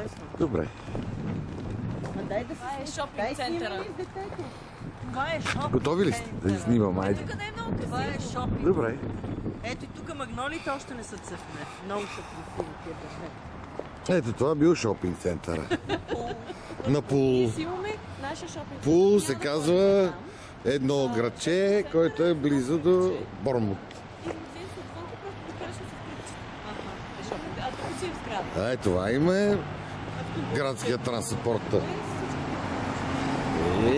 интересно. Добре. Това е шопинг центъра. Това е шопинг. Готови ли сте да ви снимам? Айде. Тук не е много красиво. Това е шопинг. Добре. Ето и тук магнолите още не са цъфне. Много са красиви тия дървета. Ето това бил шопинг центъра. На Пул. Си имаме нашия шопинг. Пул се казва едно градче, който е близо до Бормут. И музей са отвън, просто да караш да се включи. Е шопинг. А тук си в сграда. Ай, това има е градския транспорт.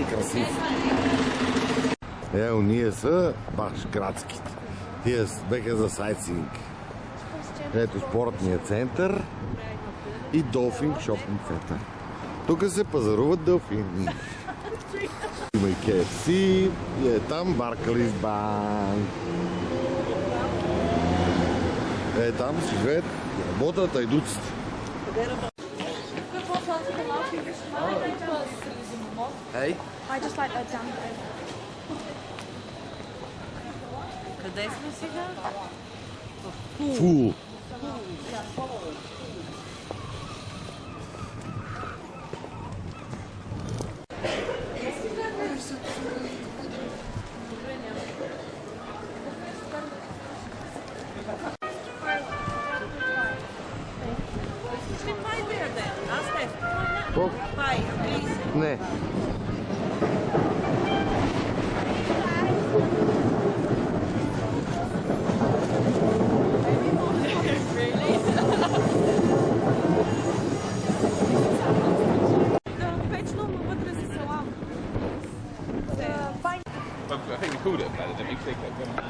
Красив. Уния са баш градските. Тия беха за сайтсинг. Ето спортния център и Долфин шопинг център. Тук се пазаруват делфини. Има и KFC, и е там Барклис банк. Е там си живеят, работят айдуците. Какво сладките малки вишмани? Това е зимомод. Ей, I just like that down there. Къде сме сега? фул. Пай да яде. Аз не. Какво? Пай, английски. Не. Печно, но вътре си салам. I think we called it better, didn't we? Click it, didn't we?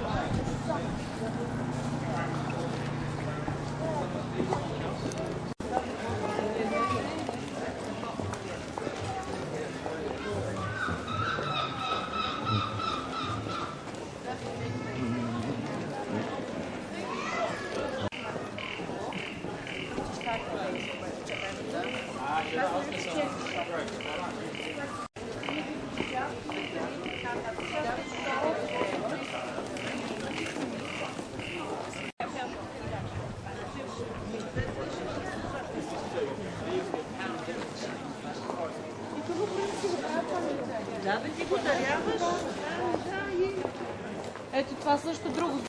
Да, бе, ти го даряваш. Ето това също друго.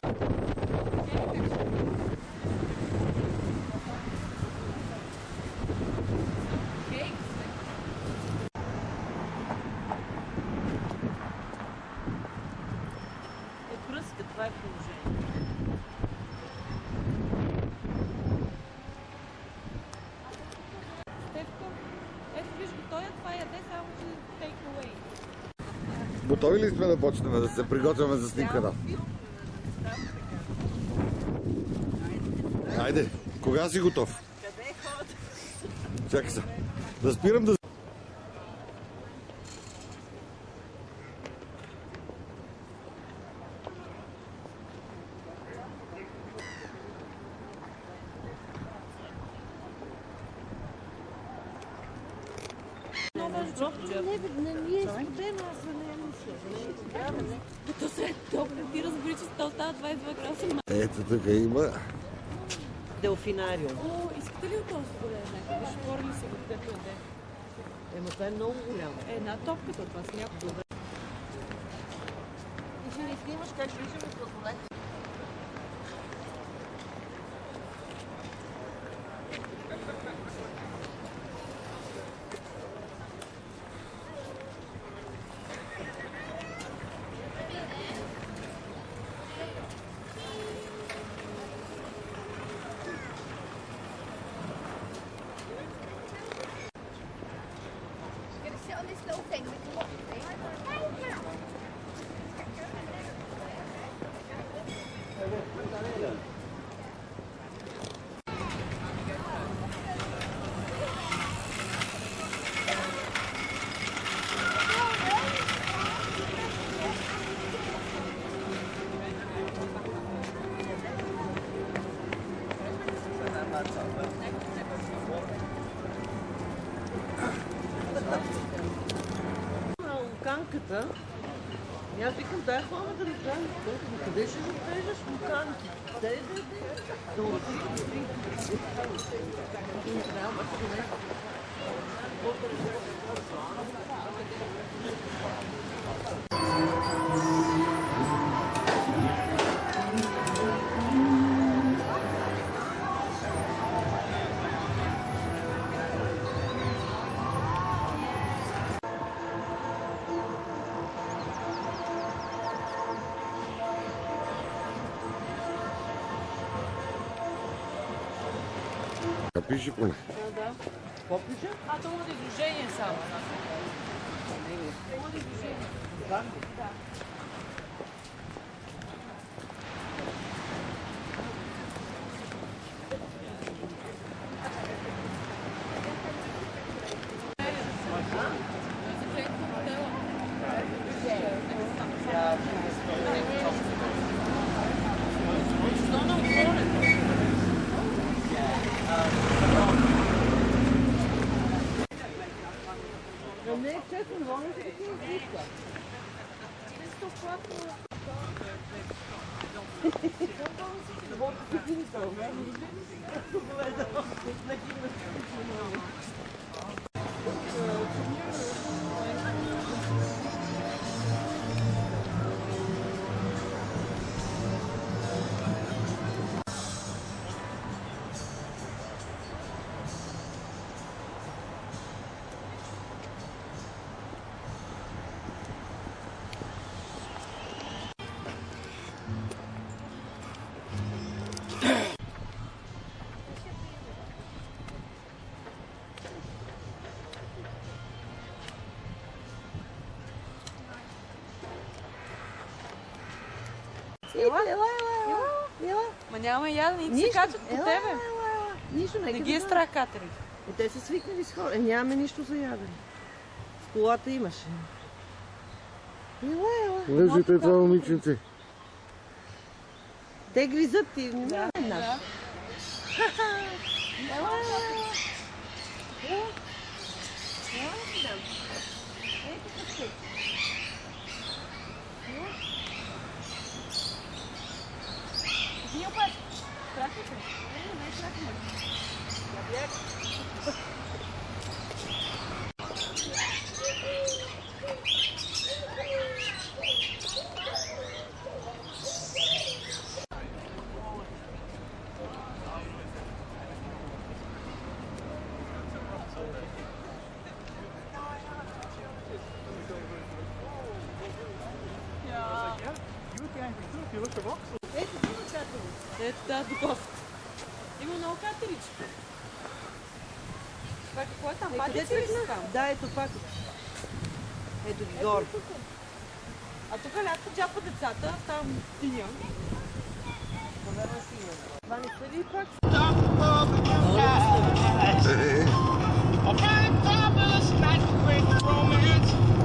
Е, пръска, това е положение. Стефка, ето виж го, той това яде само че take away. Готови ли сме да почнем да се приготвяме за снимката? Айде, кога си готов? Къде ходи? Чакай се. Да спирам да... Като след топло ти разбери, че то става 22 градуса. Ето тук има... Делфинариум. О, искате ли от този голям някакъв? Виж, отворили се го, където яде. Ема това е много голямо. Една топката от това с някакво. Ти ще ни снимаш как виждаме платонете. Gonna sit on this little thing with the water thing. На луканката И аз викам, дай хора да направим. Къде ще разглеждаш механики? Да отиди. Пиши поне. Какво пише? А, то води изложение само. Води изложение. Да. Не е честно, но не се излиза. Ела. Ма няма яденици, се качат по тебе. Нищо, Не ги е страх катерите. Те са свикнали с хора. Нямаме нищо за ядене. В колата имаше. Ела. Лежите това момиченце. Те гризат и внимавай. Да. Ето тази духовка. Има много катерички. Това какво е там? Патици ли са там? Да, ето пак. Ето ги горе. А тук лятко чапа децата, там тиня. Това не са ли пак? A fine fabulous night with romance.